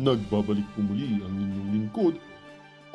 Nagbabalik po muli ang inyong lingkod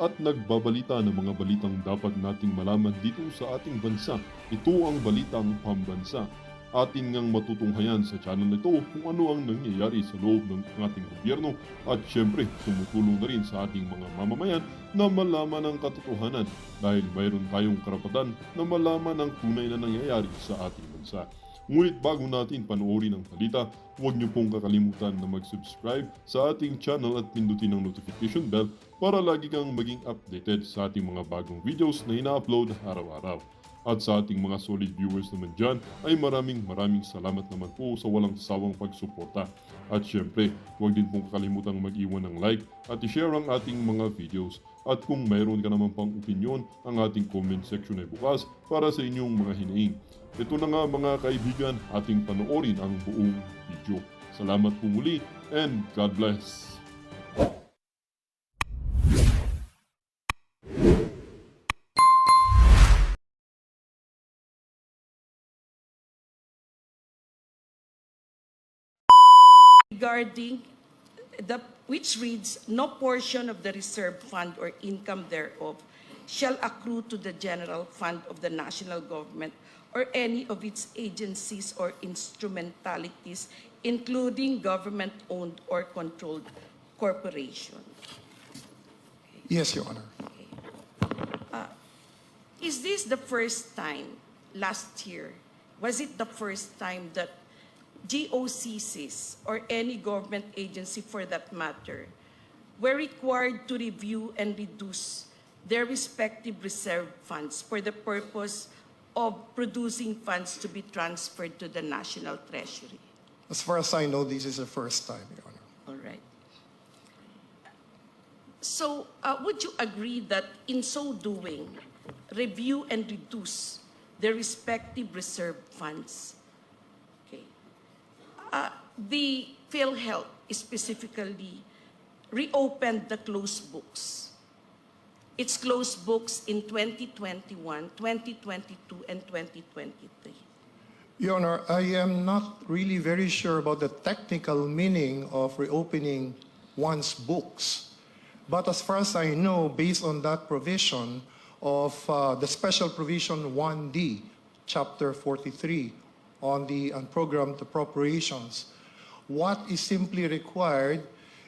at nagbabalita ng mga balitang dapat nating malaman dito sa ating bansa. Ito ang Balitang Pambansa. Ating ngang matutunghayan sa channel nito kung ano ang nangyayari sa loob ng ating gobyerno at syempre tumutulong na rin sa ating mga mamamayan na malaman ang katotohanan dahil mayroon tayong karapatan na malaman ang tunay na nangyayari sa ating bansa. Ngunit bago natin panoorin ang balita, huwag niyo pong kakalimutan na mag-subscribe sa ating channel at pindutin ang notification bell para lagi kang maging updated sa ating mga bagong videos na ina-upload araw-araw. At sa ating mga solid viewers naman dyan ay maraming salamat naman po sa walang sawang pagsuporta. At syempre, huwag din pong kakalimutan mag-iwan ng like at i-share ang ating mga videos. At kung mayroon ka naman pang opinion, ang ating comment section ay bukas para sa inyong mga hinaing. Ito na nga mga kaibigan, ating panoorin ang buong video. Salamat po muli and God bless! Regarding which reads, no portion of the reserve fund or income thereof shall accrue to the general fund of the national government or any of its agencies or instrumentalities, including government-owned or controlled corporation. Yes, Your Honor. Okay. Is this the first time last year? Was it the first time that GOCCs or any government agency for that matter were required to review and reduce their respective reserve funds for the purpose of producing funds to be transferred to the National Treasury? As far as I know, this is the first time, Your Honor. All right. So, would you agree that in so doing, review and reduce their respective reserve funds? Okay. The PhilHealth specifically reopened the closed books. Its closed books in 2021, 2022, and 2023. Your Honor, I am not really very sure about the technical meaning of reopening one's books. But as far as I know, based on that provision of the Special Provision 1D, Chapter 43, on the unprogrammed appropriations, what is simply required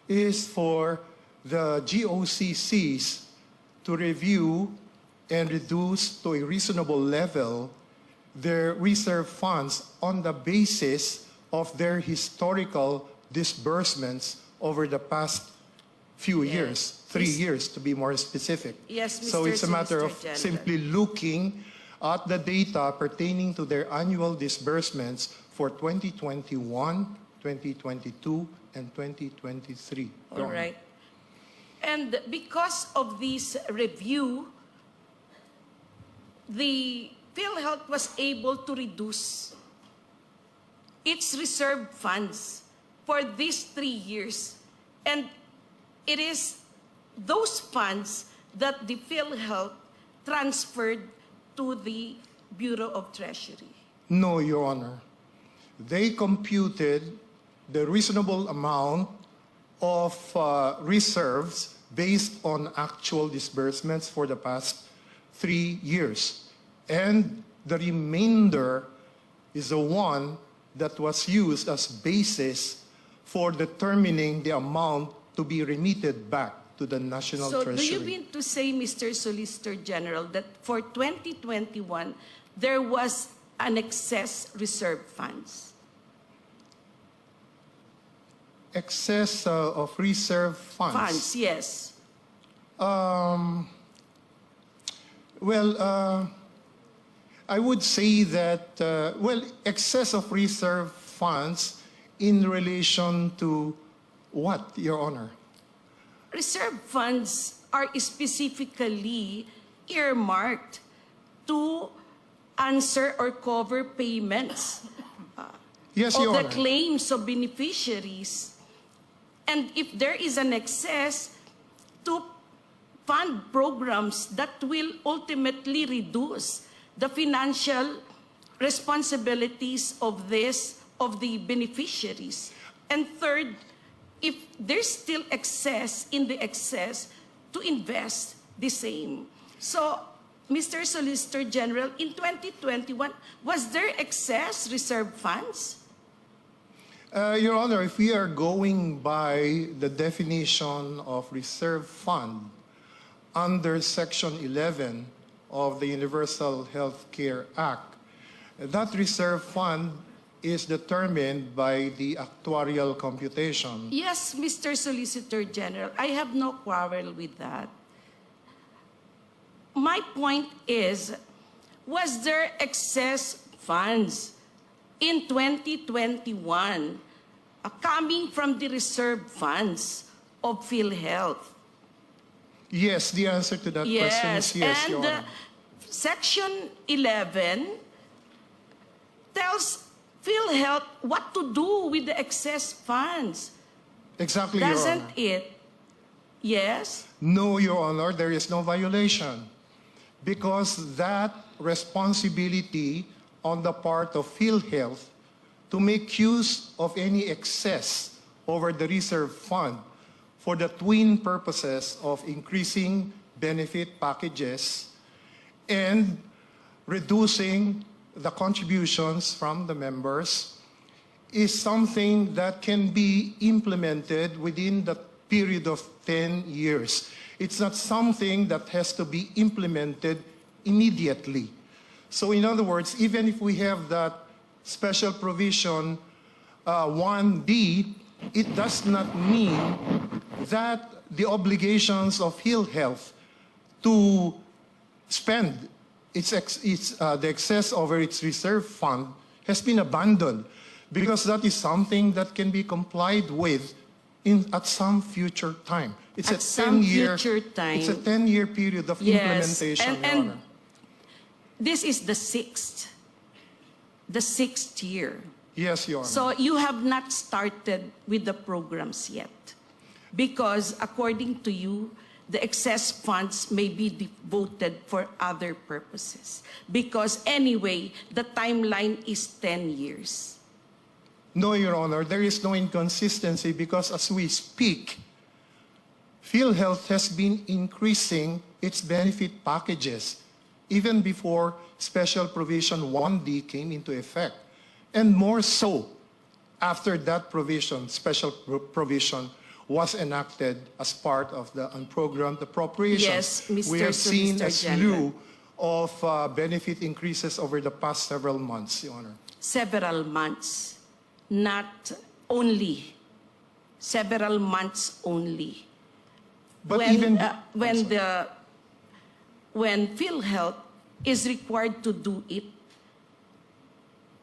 is for the GOCCs to review and reduce to a reasonable level their reserve funds on the basis of their historical disbursements over the past few years, 3 years to be more specific. Yes, Mr. So it's a matter of Solicitor General. simply looking at the data pertaining to their annual disbursements for 2021, 2022, and 2023. All right. And because of this review, the PhilHealth was able to reduce its reserve funds for these 3 years. And it is those funds that the PhilHealth transferred to the Bureau of Treasury. No, Your Honor. They computed the reasonable amount of reserves based on actual disbursements for the past 3 years. And the remainder is the one that was used as basis for determining the amount to be remitted back to the National So Treasury. do you mean to say, Mr. Solicitor General, that for 2021, there was an excess reserve funds? Excess of reserve funds? Funds, yes. I would say that, excess of reserve funds in relation to what, Your Honor? Reserve funds are specifically earmarked to answer or cover payments Yes, of Your the Honor. claims of beneficiaries. And if there is an excess, to fund programs that will ultimately reduce the financial responsibilities of the beneficiaries. And third, if there's still excess in the excess, to invest the same. So, Mr. Solicitor General, in 2021, was there excess reserve funds? Your Honor, if we are going by the definition of reserve fund under Section 11 of the Universal Health Care Act, that reserve fund is determined by the actuarial computation. Yes, Mr. Solicitor General, I have no quarrel with that. My point is, was there excess funds in 2021 coming from the reserve funds of PhilHealth? Yes, the answer to that question is yes, Your and Honor. Section 11 tells PhilHealth what to do with the excess funds. Exactly, Your Honor. Doesn't it? Yes? No, Your Honor, there is no violation because that responsibility on the part of PhilHealth to make use of any excess over the reserve fund for the twin purposes of increasing benefit packages and reducing the contributions from the members is something that can be implemented within the period of 10 years. It's not something that has to be implemented immediately. So in other words, even if we have that special provision 1D, it does not mean that the obligations of PhilHealth to spend the excess over its reserve fund has been abandoned because that is something that can be complied with at some future time. It's At some future time. It's a 10-year period of implementation, Your and Honor. this is the sixth year. Yes, Your Honor. So you have not started with the programs yet. Because according to you, the excess funds may be devoted for other purposes. Because anyway, the timeline is 10 years. No, Your Honor, there is no inconsistency because as we speak, PhilHealth has been increasing its benefit packages even before Special Provision 1D came into effect. And more so after that provision, special provision, was enacted as part of the unprogrammed appropriations. Yes, Mr. We have seen a Solicitor slew of benefit increases over the past several months, Your Honor. Several months, not only. Several months only. But when PhilHealth is required to do it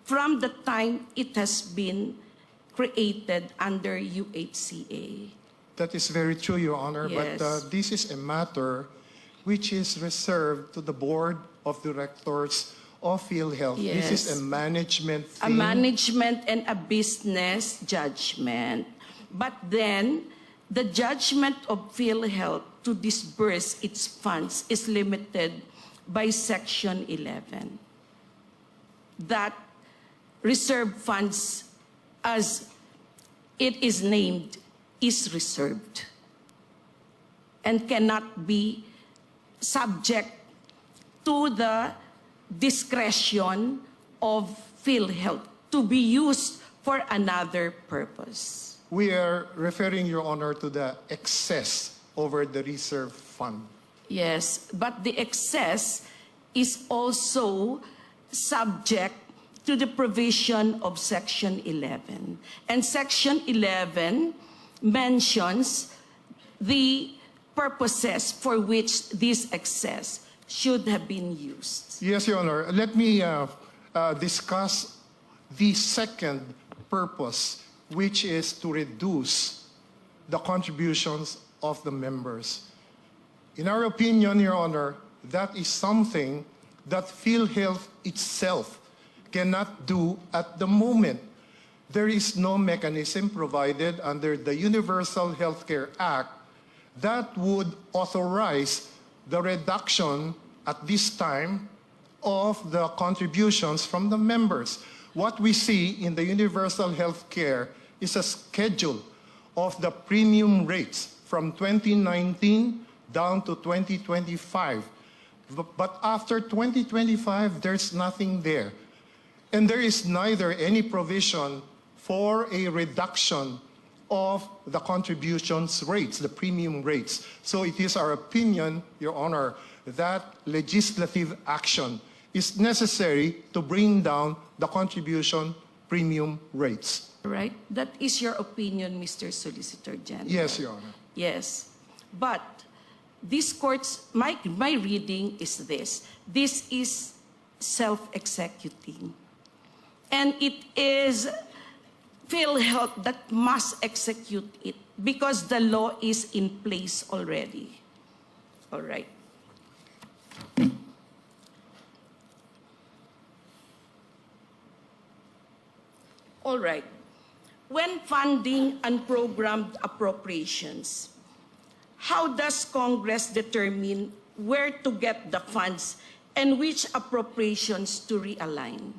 from the time it has been created under UHCA. That is very true, Your Honor, Yes. but this is a matter which is reserved to the Board of Directors of PhilHealth. Yes. This is a management A thing. management and a business judgment. But then, the judgment of PhilHealth to disburse its funds is limited by Section 11. That reserve funds, as it is named, is reserved and cannot be subject to the discretion of PhilHealth to be used for another purpose. We are referring, Your Honor, to the excess over the reserve fund. Yes, but the excess is also subject to the provision of Section 11. And Section 11 mentions the purposes for which this excess should have been used. Yes, Your Honor. Let me discuss the second purpose, which is to reduce the contributions of the members. In our opinion, Your Honor, that is something that PhilHealth itself cannot do at the moment. There is no mechanism provided under the Universal Health Care Act that would authorize the reduction at this time of the contributions from the members. What we see in the Universal Health Care is a schedule of the premium rates from 2019 down to 2025. But after 2025, there's nothing there. And there is neither any provision for a reduction of the contributions rates, the premium rates. So it is our opinion, Your Honor, that legislative action is necessary to bring down the contribution premium rates. Right? That is your opinion, Mr. Solicitor General. Yes, Your Honor. Yes. But this court's, my reading is this. This is self-executing. And it is PhilHealth that must execute it because the law is in place already. All right. All right. When funding unprogrammed appropriations, how does Congress determine where to get the funds and which appropriations to realign?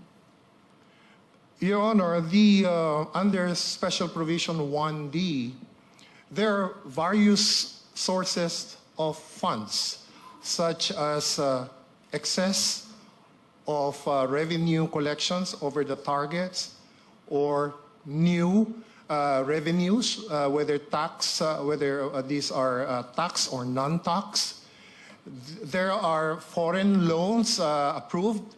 Your Honor, under Special Provision 1D, there are various sources of funds, such as excess of revenue collections over the targets, or new revenues, whether these are tax or non-tax. There are foreign loans approved,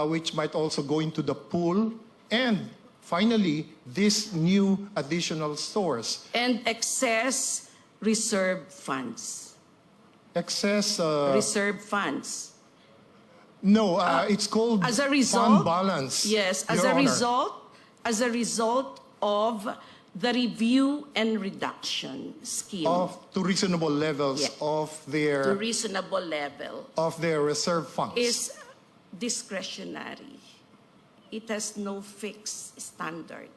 which might also go into the pool. And finally, this new additional source. And excess reserve funds. Excess... reserve funds. No, it's called as a result, fund balance. Yes, Your Honor. As a result of the review and reduction scheme. To reasonable levels Yeah. of their... To reasonable level. Of their reserve funds. Is discretionary. It has no fixed standard.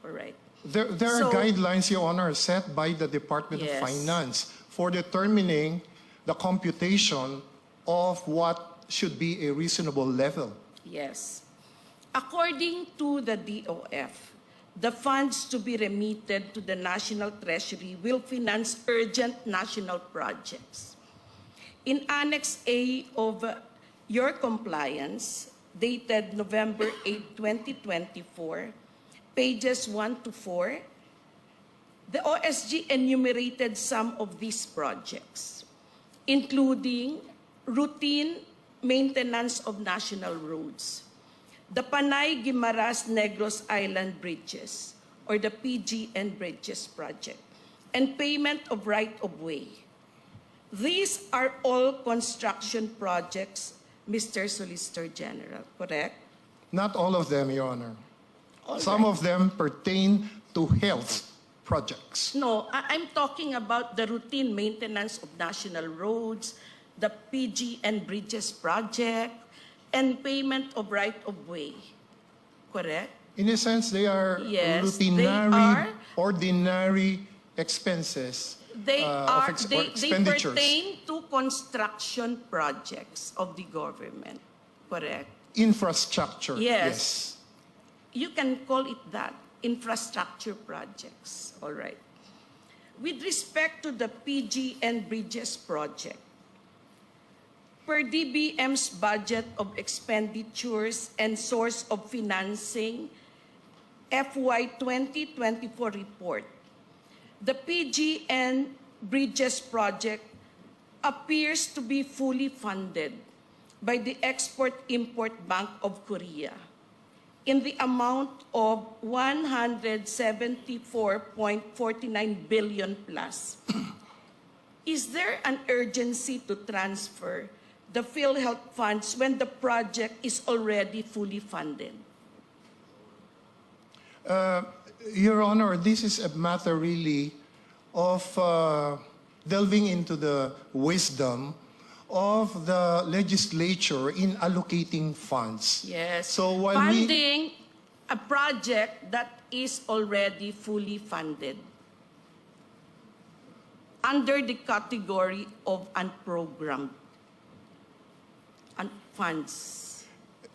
All right. There are guidelines, Your Honor, set by the Department of Yes. Finance for determining the computation of what should be a reasonable level. Yes. According to the DOF, the funds to be remitted to the National Treasury will finance urgent national projects. In Annex A of your compliance, dated November 8, 2024, pages 1 to 4, the OSG enumerated some of these projects, including routine maintenance of national roads, the Panay-Guimaras-Negros Island Bridges, or the PGN Bridges project, and payment of right-of-way. These are all construction projects, Mr. Solicitor General, correct? Not all of them, Your Honor. All Some right. of them pertain to health projects. No, I'm talking about the routine maintenance of national roads, the PGN Bridges project, and payment of right-of-way, correct? In a sense, they are Yes, routinary, they are. ordinary expenses. They or they expenditures. pertain to construction projects of the government, correct? Infrastructure. Yes. You can call it that, infrastructure projects, all right. With respect to the PGN Bridges project, per DBM's budget of expenditures and source of financing, FY 2024 report, the PGN Bridges project appears to be fully funded by the Export-Import Bank of Korea in the amount of 174.49 billion plus. Is there an urgency to transfer the PhilHealth funds when the project is already fully funded? Your Honor, this is a matter really of delving into the wisdom of the legislature in allocating funds. Yes. So while funding a project that is already fully funded under the category of unprogrammed funds.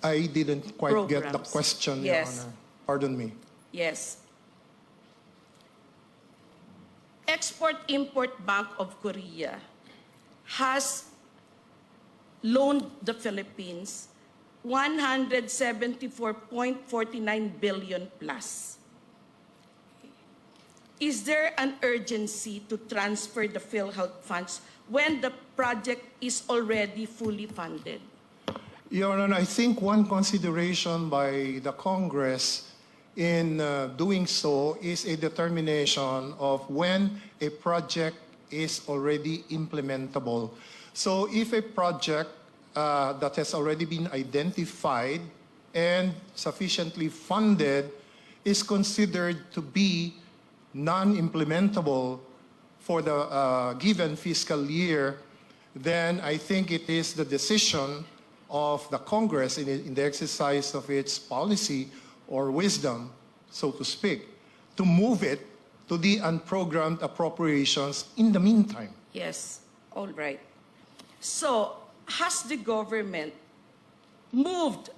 I didn't quite get the Programs. question, Yes. Your Honor. Pardon me. Yes. Export-Import Bank of Korea has loaned the Philippines 174.49 billion plus. Is there an urgency to transfer the PhilHealth funds when the project is already fully funded? Your Honor, I think one consideration by the Congress in doing so is a determination of when a project is already implementable. So if a project that has already been identified and sufficiently funded is considered to be non-implementable for the given fiscal year, then I think it is the decision of the Congress in the exercise of its policy or wisdom, so to speak, to move it to the unprogrammed appropriations in the meantime. Yes, all right. So, has the government moved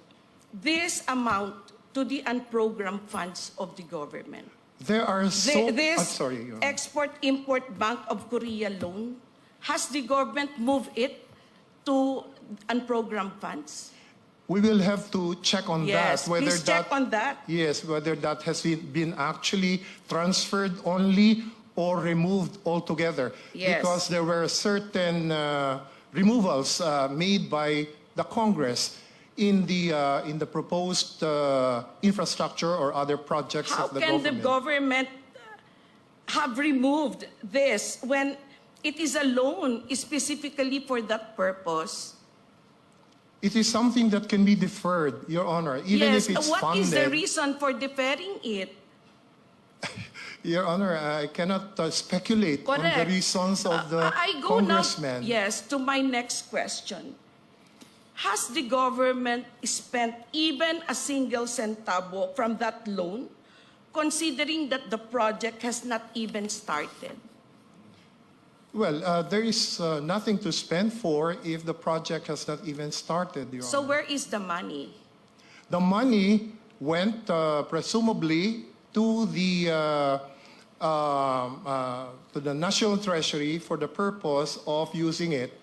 this amount to the unprogrammed funds of the government? There are so... This I'm sorry, Your Honor. Export-Import Bank of Korea loan, has the government moved it to unprogrammed funds? We will have to check on Yes, that. Whether please check on that. Yes, whether that has been actually transferred only or removed altogether. Yes. Because there were certain removals made by the Congress in the proposed infrastructure or other projects How of the can government. the government have removed this when it is a loan specifically for that purpose? It is something that can be deferred, Your Honor, even Yes, if it's what funded. is the reason for deferring it? Your Honor, I cannot speculate on the Correct. reasons of the I go congressman. now, yes, to my next question. Has the government spent even a single centavo from that loan, considering that the project has not even started? Well, there is nothing to spend for if the project has not even started, Your So Honor. where is the money? The money went presumably to the National Treasury for the purpose of using it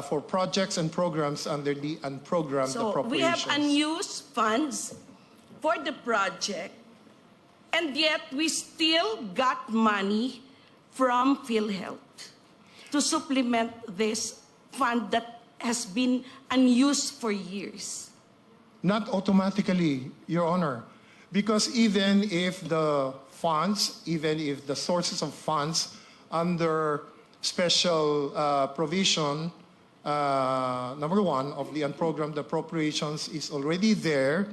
for projects and programs under the unprogrammed So we appropriations. have unused funds for the project, and yet we still got money from PhilHealth to supplement this fund that has been unused for years. Not automatically, Your Honor, because even if the funds, even if the sources of funds under special provision, number one, of the unprogrammed appropriations is already there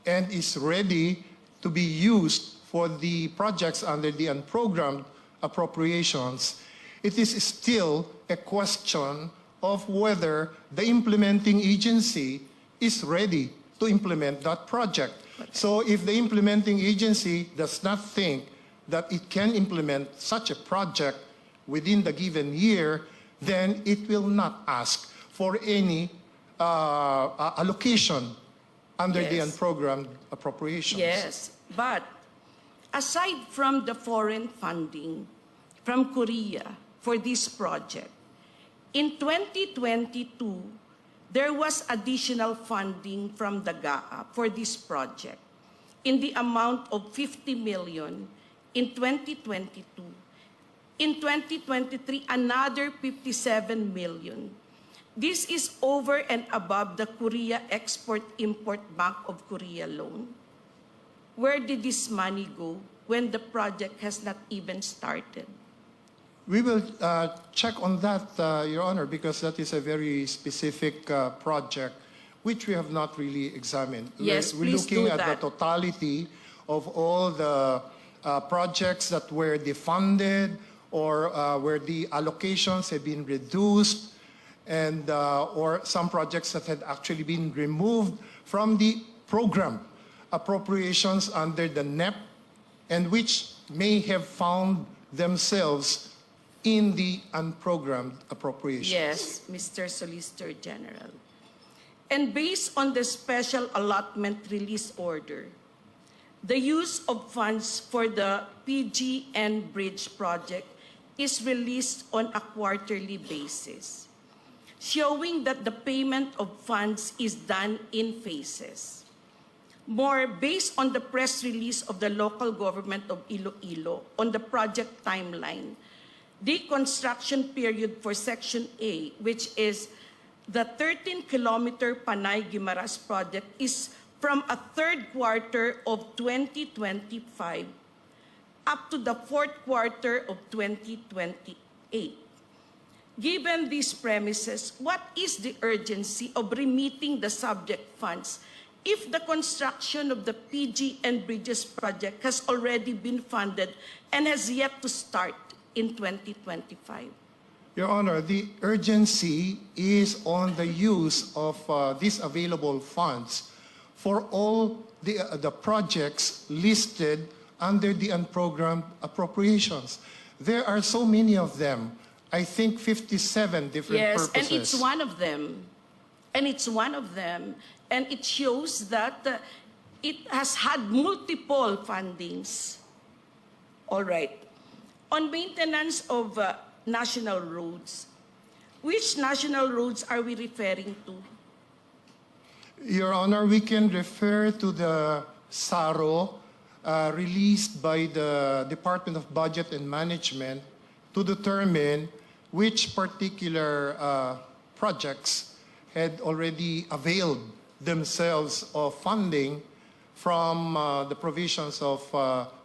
and is ready to be used for the projects under the unprogrammed appropriations, it is still a question of whether the implementing agency is ready to implement that project. So if the implementing agency does not think that it can implement such a project within the given year, then it will not ask for any allocation under the Yes. unprogrammed appropriations. Yes, but aside from the foreign funding from Korea for this project, in 2022, there was additional funding from the GAA for this project in the amount of 50 million in 2022. In 2023, another 57 million. This is over and above the Korea Export-Import Bank of Korea loan. Where did this money go when the project has not even started? We will check on that, Your Honor, because that is a very specific project which we have not really examined. Yes, we're please looking do at that. the totality of all the projects that were defunded or where the allocations have been reduced, and or some projects that had actually been removed from the program appropriations under the NEP, and which may have found themselves in the unprogrammed appropriations. Yes, Mr. Solicitor General. And based on the special allotment release order, the use of funds for the PGN Bridge project is released on a quarterly basis, showing that the payment of funds is done in phases. More, based on the press release of the local government of Iloilo on the project timeline, the construction period for Section A, which is the 13-kilometer Panay-Guimaras project, is from a third quarter of 2025 up to the fourth quarter of 2028. Given these premises, what is the urgency of remitting the subject funds if the construction of the PG and Bridges project has already been funded and has yet to start in 2025? Your Honor, the urgency is on the use of these available funds for all the projects listed under the unprogrammed appropriations. There are so many of them. I think 57 different purposes. Yes, and it's one of them. And it's one of them. And it shows that it has had multiple fundings. All right. On maintenance of national roads, which national roads are we referring to? Your Honor, we can refer to the SARO released by the Department of Budget and Management to determine which particular projects had already availed themselves of funding from the provisions of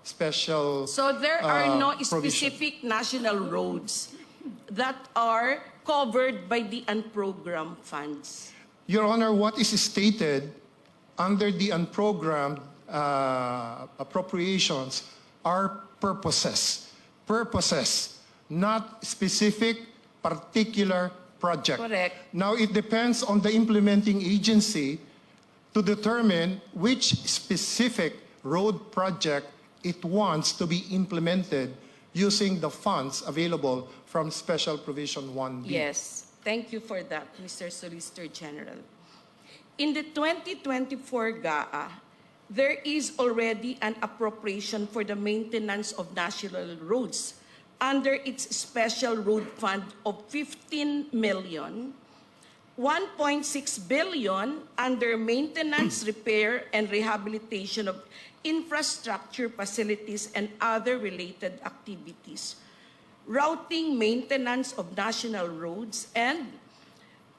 special So there are no provision. specific national roads that are covered by the unprogrammed funds. Your Honor, what is stated under the unprogrammed appropriations are purposes. Purposes, not specific particular project. Correct. Now, it depends on the implementing agency to determine which specific road project it wants to be implemented using the funds available from Special Provision 1B. Yes, thank you for that, Mr. Solicitor General. In the 2024 GAA, there is already an appropriation for the maintenance of national roads under its special road fund of 15 million, 1.6 billion under maintenance, repair, and rehabilitation of infrastructure facilities and other related activities, routing maintenance of national roads, and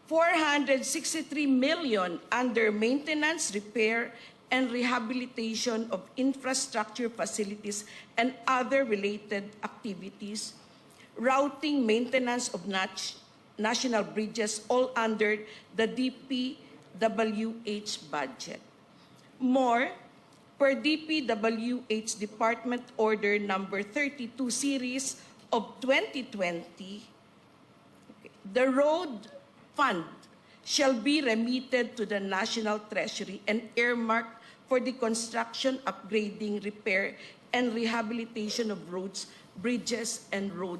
463 million under maintenance, repair, and rehabilitation of infrastructure facilities and other related activities, routing maintenance of national bridges, all under the DPWH budget. More, per DPWH Department Order Number 32 Series of 2020, the road fund shall be remitted to the National Treasury and earmarked for the construction, upgrading, repair, and rehabilitation of roads, bridges, and road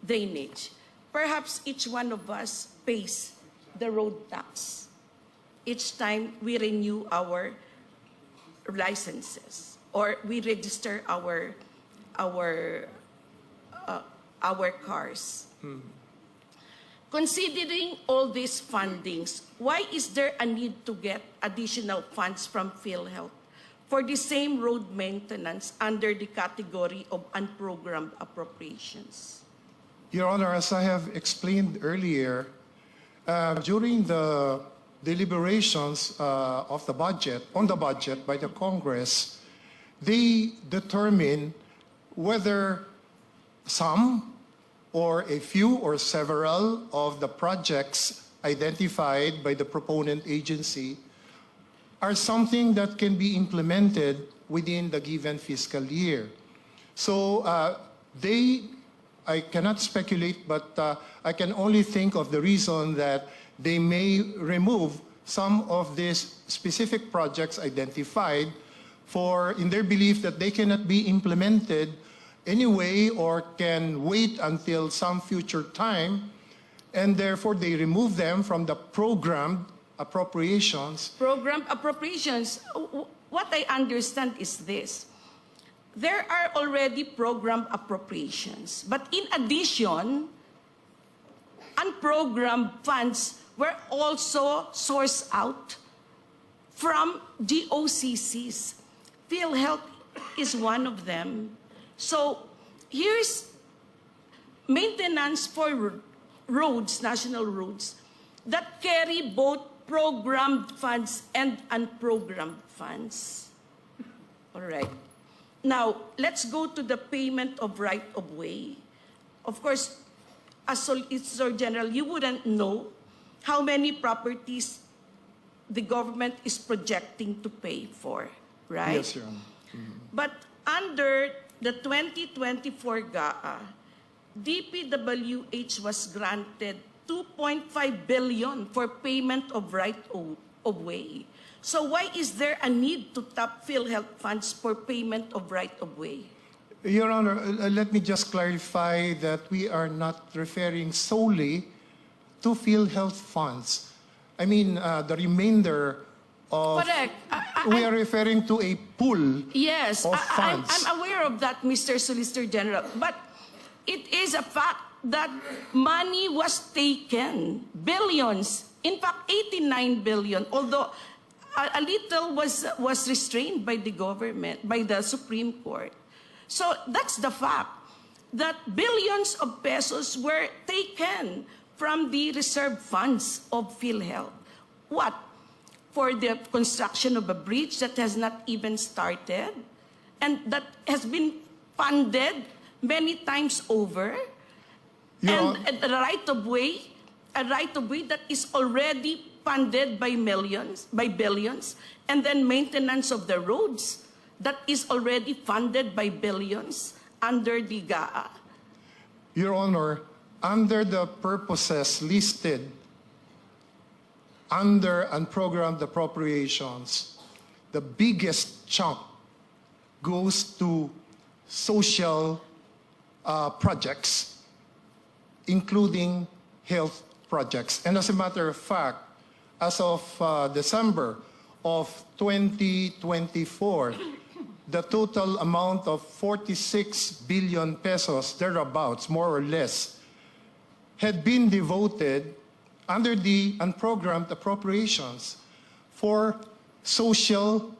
drainage. Perhaps each one of us pays the road tax each time we renew our licenses or we register our cars. Considering all these fundings, why is there a need to get additional funds from PhilHealth for the same road maintenance under the category of unprogrammed appropriations? Your Honor, as I have explained earlier, during the deliberations of the budget, on the budget by the Congress, they determine whether some or a few or several of the projects identified by the proponent agency are something that can be implemented within the given fiscal year. So I cannot speculate, but I can only think of the reason that they may remove some of these specific projects identified in their belief that they cannot be implemented anyway or can wait until some future time, and therefore they remove them from the programmed appropriations. Programmed appropriations, what I understand is this. there are already program appropriations. But in addition, unprogrammed funds were also sourced out from GOCCs. PhilHealth is one of them. So here's maintenance for roads, national roads, that carry both programmed funds and unprogrammed funds. All right. Now, let's go to the payment of right-of-way. Of course, as Solicitor General, you wouldn't know how many properties the government is projecting to pay for, right? Yes, Your Honor. But under the 2024 GAA, DPWH was granted 2.5 billion for payment of right-of-way. So why is there a need to tap PhilHealth funds for payment of right-of-way? Your Honor, let me just clarify that we are not referring solely to PhilHealth funds. I mean, the remainder of... Correct. We are referring to a pool Yes, of funds. I'm aware of that, Mr. Solicitor General. But it is a fact that money was taken, billions, in fact, 89 billion, although a little was restrained by the government, by the Supreme Court. So that's the fact, that billions of pesos were taken from the reserve funds of PhilHealth. What? For the construction of a bridge that has not even started and that has been funded many times over, and a right-of-way that is already funded by millions, by billions, and then maintenance of the roads that is already funded by billions under the GAA. Your Honor, under the purposes listed under unprogrammed appropriations, the biggest chunk goes to social projects, including health projects. And as a matter of fact, as of December of 2024, the total amount of 46 billion pesos, thereabouts, more or less, had been devoted under the unprogrammed appropriations for social,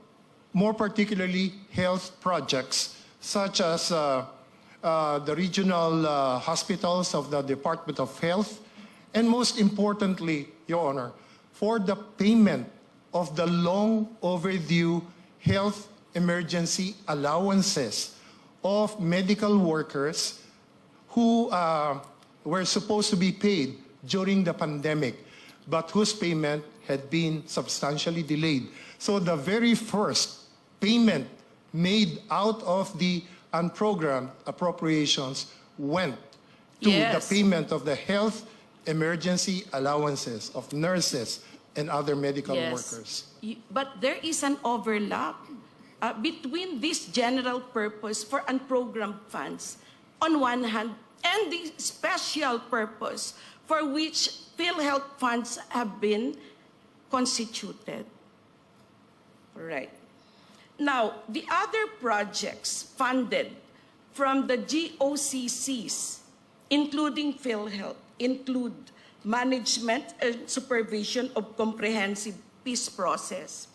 more particularly health projects, such as the regional hospitals of the Department of Health, and most importantly, Your Honor, for the payment of the long overdue health emergency allowances of medical workers who were supposed to be paid during the pandemic, but whose payment had been substantially delayed. So the very first payment made out of the unprogrammed appropriations went to the payment of the health emergency allowances of nurses and other medical workers. But there is an overlap between this general purpose for unprogrammed funds on one hand and the special purpose for which PhilHealth funds have been constituted. Right. Now, the other projects funded from the GOCCs, including PhilHealth, include management and supervision of comprehensive peace process,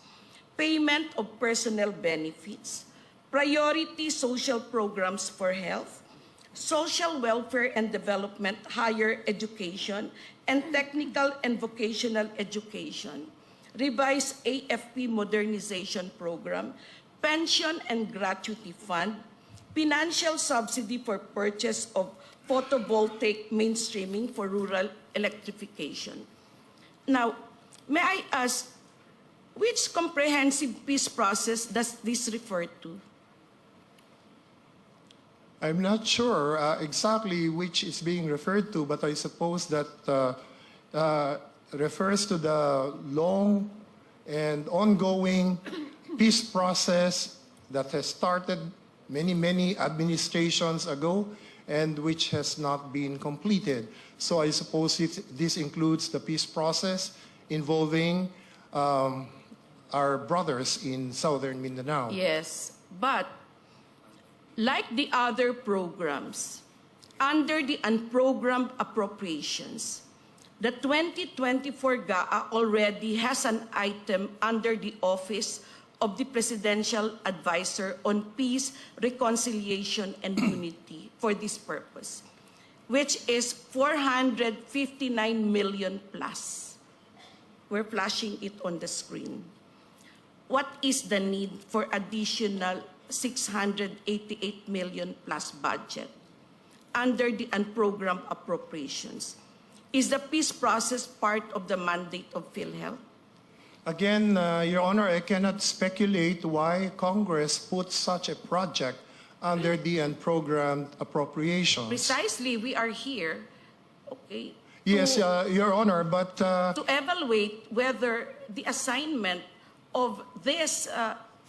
payment of personnel benefits, priority social programs for health, social welfare and development, higher education, and technical and vocational education, revised AFP modernization program, pension and gratuity fund, financial subsidy for purchase of photovoltaic mainstreaming for rural electrification. Now, may I ask, which comprehensive peace process does this refer to? I'm not sure exactly which is being referred to, but I suppose that refers to the long and ongoing peace process that has started many administrations ago and which has not been completed. So I suppose this includes the peace process involving our brothers in southern Mindanao. Yes, but like the other programs, under the unprogrammed appropriations, the 2024 GAA already has an item under the Office of the Presidential Advisor on Peace, Reconciliation, and Unity for this purpose, which is 459 million plus. We're flashing it on the screen. What is the need for additional 688 million plus budget under the unprogrammed appropriations? Is the peace process part of the mandate of PhilHealth? Again, Your Honor, I cannot speculate why Congress put such a project under the unprogrammed appropriations. Precisely, we are here, okay, Yes, Your Honor, but to evaluate whether the assignment of this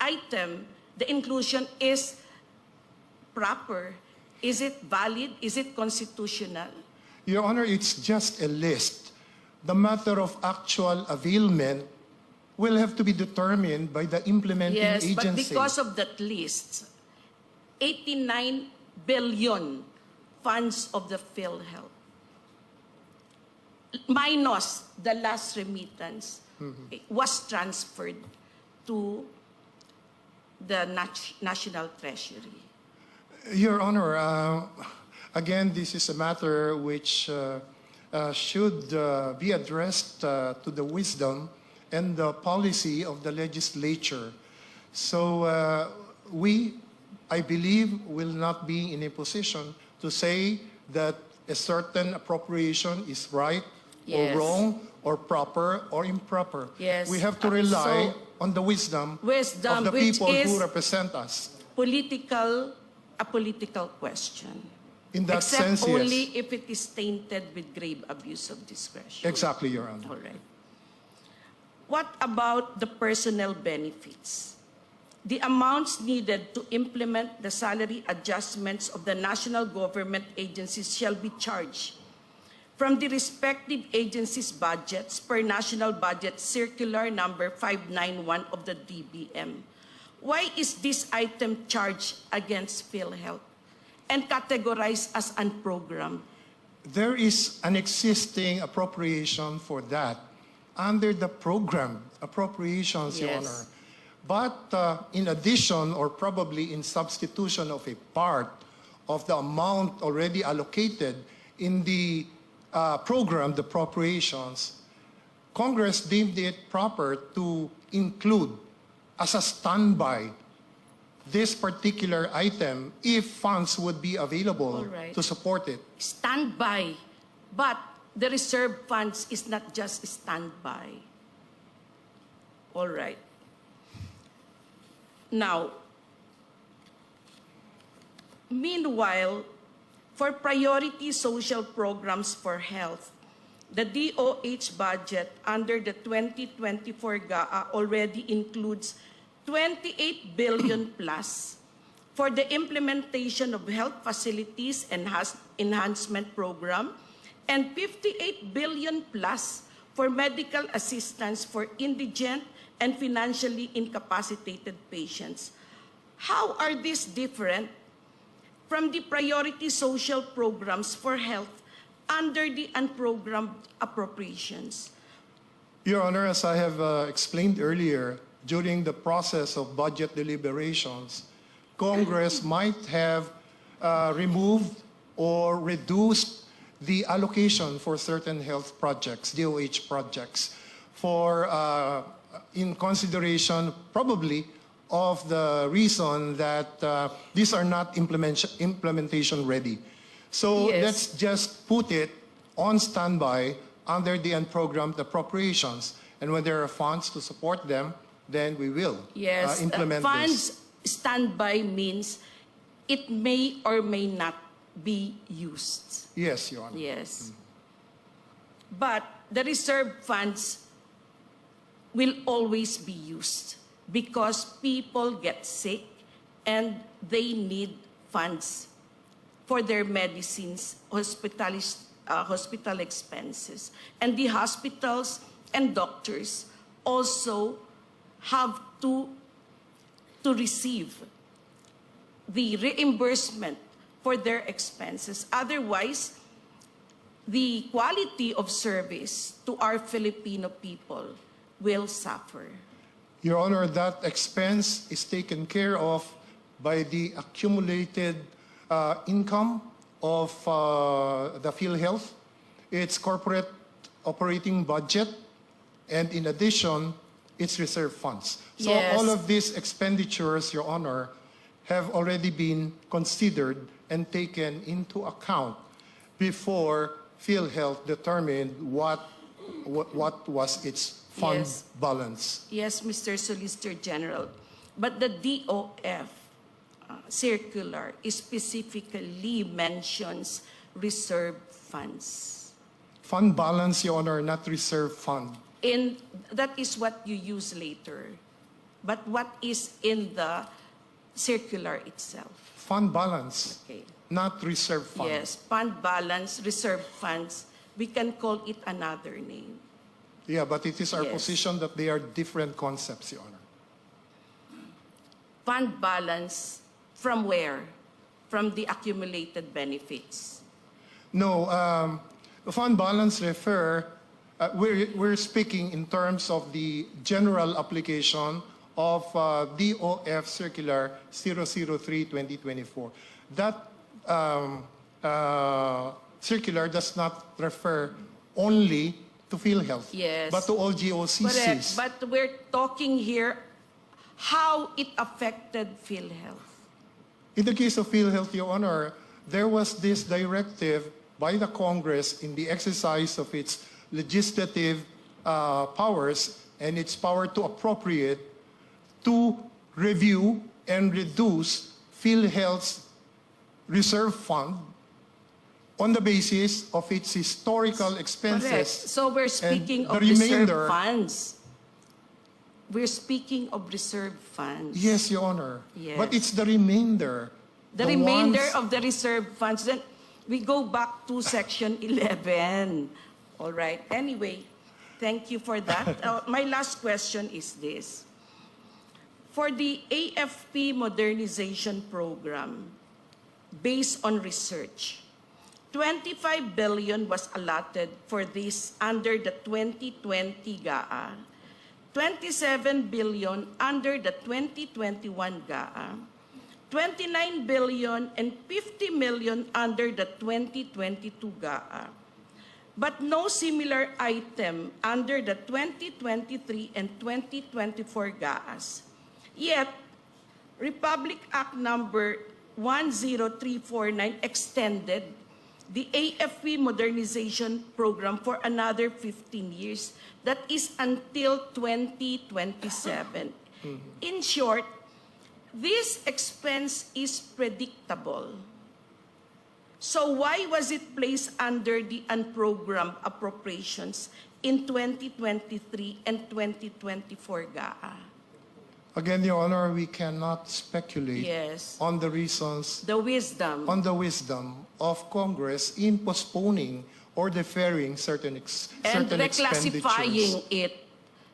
item, the inclusion, is proper. Is it valid? Is it constitutional? Your Honor, it's just a list. The matter of actual availment will have to be determined by the implementing Yes, agency. but because of that list, 89 billion funds of the PhilHealth, minus the last remittance, was transferred to the National Treasury. Your Honor, again, this is a matter which should be addressed to the wisdom and the policy of the legislature. So we, I believe, will not be in a position to say that a certain appropriation is right Yes. or wrong or proper or improper. Yes. We have to rely So, on the wisdom of wisdom, the which people is who represent us. a political question. In that Except sense, only yes. if it is tainted with grave abuse of discretion. Exactly, Your Honor. All right. What about the personnel benefits? The amounts needed to implement the salary adjustments of the national government agencies shall be charged from the respective agencies' budgets per National Budget Circular number 591 of the DBM. Why is this item charged against PhilHealth and categorized as unprogrammed? There is an existing appropriation for that under the program appropriations, Your Yes. Honor. But in addition, or probably in substitution of a part of the amount already allocated in the program, the appropriations, Congress deemed it proper to include as a standby this particular item if funds would be available All right. to support it. Standby, but the reserve funds is not just standby. All right. Now, meanwhile, for priority social programs for health, the DOH budget under the 2024 GAA already includes 28 billion plus for the implementation of health facilities enhancement program and 58 billion plus for medical assistance for indigent and financially incapacitated patients. How are these different from the priority social programs for health under the unprogrammed appropriations? Your Honor, as I have explained earlier, during the process of budget deliberations, Congress might have removed or reduced the allocation for certain health projects, DOH projects, for in consideration probably of the reason that these are not implementation ready. So Yes. let's just put it on standby under the unprogrammed appropriations. And when there are funds to support them, then we will Yes, implement funds this. standby means it may or may not be used. Yes, Your Honor. Yes. But the reserve funds will always be used because people get sick and they need funds for their medicines, hospital expenses. And the hospitals and doctors also have to receive the reimbursement for their expenses. Otherwise, the quality of service to our Filipino people will suffer. Your Honor, that expense is taken care of by the accumulated income of the PhilHealth, its corporate operating budget, and in addition, its reserve funds. So Yes. all of these expenditures, Your Honor, have already been considered and taken into account before PhilHealth determined what was its fund Yes. balance. Yes, Mr. Solicitor General. But the DOF circular specifically mentions reserve funds. Fund balance, Your Honor, not reserve fund. That is what you use later. But what is in the circular itself? Fund balance, Okay. not reserve fund. Yes, fund balance, reserve funds. We can call it another name. Yeah, but it is our Yes. position that they are different concepts, Your Honor. Fund balance from where? From the accumulated benefits. No, fund balance we're speaking in terms of the general application of DOF Circular 003-2024. That circular does not refer only to PhilHealth, Yes. but to all GOCCs. Correct. But we're talking here how it affected PhilHealth. In the case of PhilHealth, Your Honor, there was this directive by the Congress in the exercise of its legislative powers and its power to appropriate to review and reduce PhilHealth's reserve fund on the basis of its historical Correct. expenses. So we're speaking the of reserve remainder- funds. We're speaking of reserve funds. Yes, Your Honor. Yes. But it's the remainder. The remainder ones- of the reserve funds. Then we go back to Section 11. All right. Anyway, thank you for that. My last question is this. For the AFP modernization program, based on research, 25 billion was allotted for this under the 2020 GAA, 27 billion under the 2021 GAA, 29 billion and 50 million under the 2022 GAA, but no similar item under the 2023 and 2024 GAAs. Yet, Republic Act number 10349 extended the AFP modernization program for another 15 years. That is until 2027. In short, this expense is predictable. So why was it placed under the unprogrammed appropriations in 2023 and 2024 GAA? Again, Your Honor, we cannot speculate Yes. on the reasons, The wisdom. on the wisdom of Congress in postponing or deferring certain And expenditures.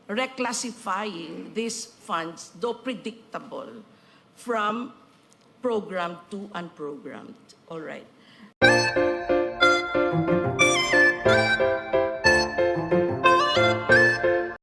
reclassifying these funds, though predictable, from programmed to unprogrammed. All right.